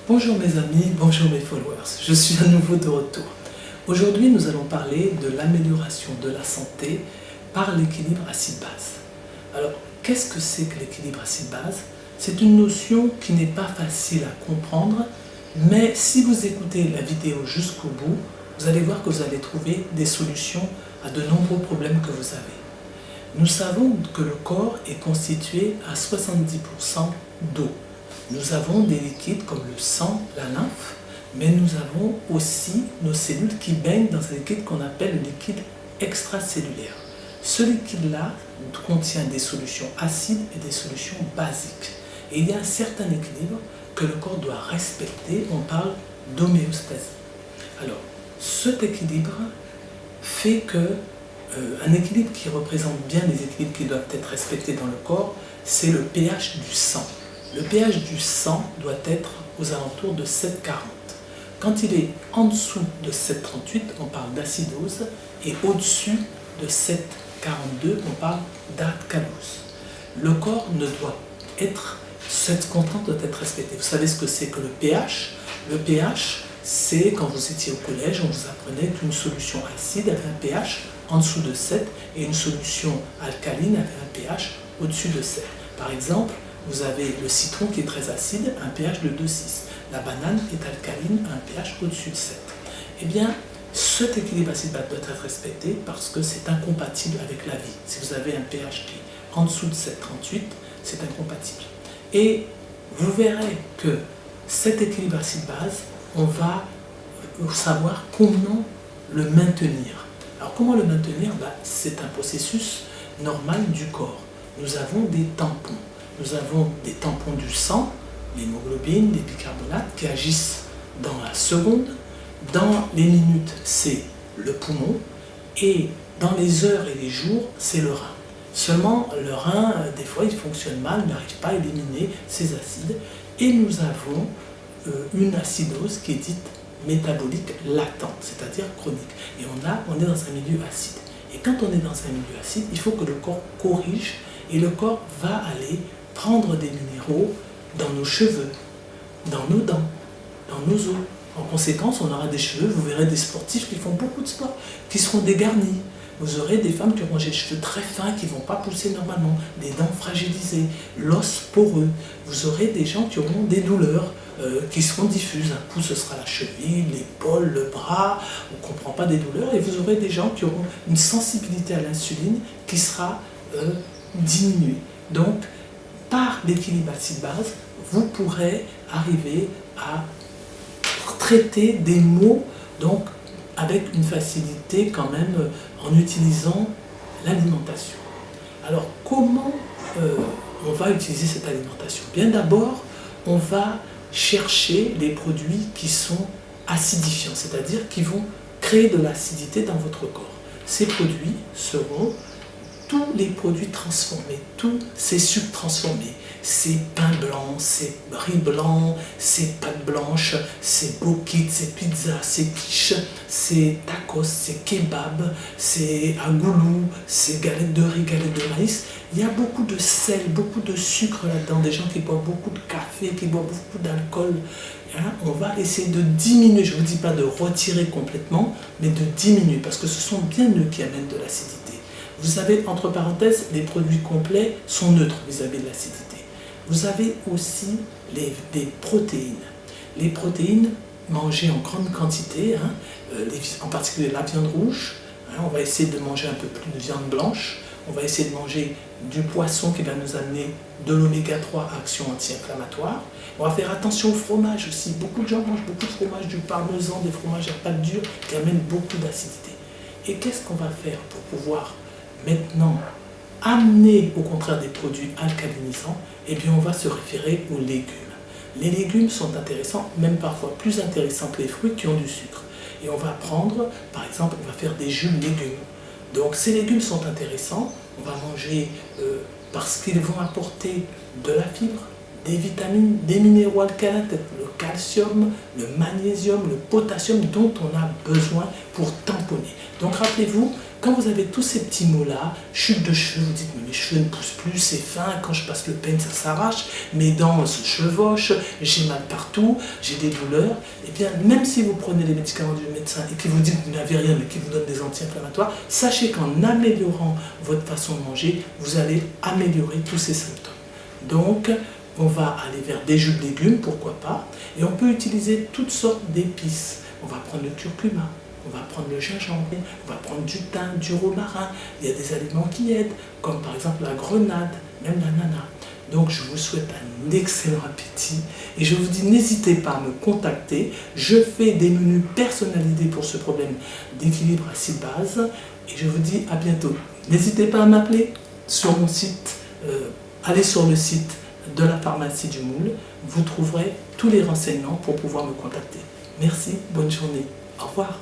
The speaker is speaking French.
Bonjour mes amis, bonjour mes followers, je suis à nouveau de retour. Aujourd'hui nous allons parler de l'amélioration de la santé par l'équilibre acide-base. Alors qu'est-ce que c'est que l'équilibre acide-base? C'est une notion qui n'est pas facile à comprendre, mais si vous écoutez la vidéo jusqu'au bout, vous allez voir que vous allez trouver des solutions à de nombreux problèmes que vous avez. Nous savons que le corps est constitué à 70% d'eau. Nous avons des liquides comme le sang, la lymphe, mais nous avons aussi nos cellules qui baignent dans un liquide qu'on appelle le liquide extracellulaire. Ce liquide-là contient des solutions acides et des solutions basiques. Et il y a un certain équilibre que le corps doit respecter, on parle d'homéostasie. Alors, cet équilibre fait que un équilibre qui représente bien les équilibres qui doivent être respectés dans le corps, c'est le pH du sang. Le pH du sang doit être aux alentours de 7,40. Quand il est en dessous de 7,38, on parle d'acidose, et au-dessus de 7,42, on parle d'alcalose. Le corps ne doit être, cette constante doit être respectée. Vous savez ce que c'est que le pH? Le pH, c'est quand vous étiez au collège, on vous apprenait qu'une solution acide avait un pH en dessous de 7 et une solution alcaline avait un pH au-dessus de 7. Par exemple, vous avez le citron qui est très acide, un pH de 2,6. La banane est alcaline, un pH au-dessus de 7. Eh bien, cet équilibre acide-base doit être respecté parce que c'est incompatible avec la vie. Si vous avez un pH qui est en dessous de 7,38, c'est incompatible. Et vous verrez que cet équilibre acide-base, on va savoir comment le maintenir. Alors comment le maintenir? C'est un processus normal du corps. Nous avons des tampons. Nous avons des tampons du sang, l'hémoglobine, les bicarbonates qui agissent dans la seconde. Dans les minutes, c'est le poumon. Et dans les heures et les jours, c'est le rein. Seulement, le rein, des fois, il fonctionne mal, il n'arrive pas à éliminer ces acides. Et nous avons une acidose qui est dite métabolique latente, c'est-à-dire chronique. Et on est dans un milieu acide. Et quand on est dans un milieu acide, il faut que le corps corrige et le corps va aller prendre des minéraux dans nos cheveux, dans nos dents, dans nos os. En conséquence, on aura des cheveux, vous verrez des sportifs qui font beaucoup de sport, qui seront dégarnis. Vous aurez des femmes qui auront des cheveux très fins, qui ne vont pas pousser normalement, des dents fragilisées, l'os poreux. Vous aurez des gens qui auront des douleurs qui seront diffuses. Un coup, ce sera la cheville, l'épaule, le bras, on ne comprend pas des douleurs. Et vous aurez des gens qui auront une sensibilité à l'insuline qui sera diminuée. Donc, par l'équilibre acide-base, vous pourrez arriver à traiter des maux donc, avec une facilité quand même en utilisant l'alimentation. Alors, comment on va utiliser cette alimentation? Bien d'abord, on va chercher les produits qui sont acidifiants, c'est-à-dire qui vont créer de l'acidité dans votre corps. Ces produits seront tous les produits transformés, tous ces sucres transformés, ces pains blancs, ces riz blancs, ces pâtes blanches, ces bokits, ces pizzas, ces quiches, ces tacos, ces kebabs, ces agoulous, ces galettes de riz, galettes de maïs. Il y a beaucoup de sel, beaucoup de sucre là-dedans, des gens qui boivent beaucoup de café, qui boivent beaucoup d'alcool. On va essayer de diminuer, je ne vous dis pas de retirer complètement, mais de diminuer, parce que ce sont bien eux qui amènent de l'acidité. Vous savez, entre parenthèses, les produits complets sont neutres vis-à-vis de l'acidité. Vous avez aussi des protéines. Les protéines mangées en grande quantité, en particulier la viande rouge. On va essayer de manger un peu plus de viande blanche. On va essayer de manger du poisson qui va nous amener de l'oméga 3 à action anti-inflammatoire. On va faire attention au fromage aussi. Beaucoup de gens mangent beaucoup de fromage, du parmesan, des fromages à pâte dure qui amènent beaucoup d'acidité. Et qu'est-ce qu'on va faire pour pouvoir maintenant amener au contraire des produits alcalinisants? Eh bien, on va se référer aux légumes. Les légumes sont intéressants, même parfois plus intéressants que les fruits qui ont du sucre. Et on va prendre, par exemple, on va faire des jus de légumes. Donc ces légumes sont intéressants, on va manger parce qu'ils vont apporter de la fibre, des vitamines, des minéraux alcalins, le calcium, le magnésium, le potassium dont on a besoin pour tamponner. Donc rappelez-vous, Quand vous avez tous ces petits mots-là, chute de cheveux, vous dites, mais mes cheveux ne poussent plus, c'est fin, quand je passe le peigne, ça s'arrache, mes dents se chevauchent, j'ai mal partout, j'ai des douleurs, et bien, même si vous prenez les médicaments du médecin et qu'il vous dit que vous n'avez rien, mais qu'il vous donne des anti-inflammatoires, sachez qu'en améliorant votre façon de manger, vous allez améliorer tous ces symptômes. Donc, on va aller vers des jus de légumes, pourquoi pas, et on peut utiliser toutes sortes d'épices. On va prendre le curcuma, on va prendre le gingembre, on va prendre du thym, du romarin. Il y a des aliments qui aident, comme par exemple la grenade, même l'ananas. Donc je vous souhaite un excellent appétit et je vous dis n'hésitez pas à me contacter. Je fais des menus personnalisés pour ce problème d'équilibre acide-base et je vous dis à bientôt. N'hésitez pas à m'appeler sur mon site, allez sur le site de la pharmacie du Moule, vous trouverez tous les renseignements pour pouvoir me contacter. Merci, bonne journée, au revoir.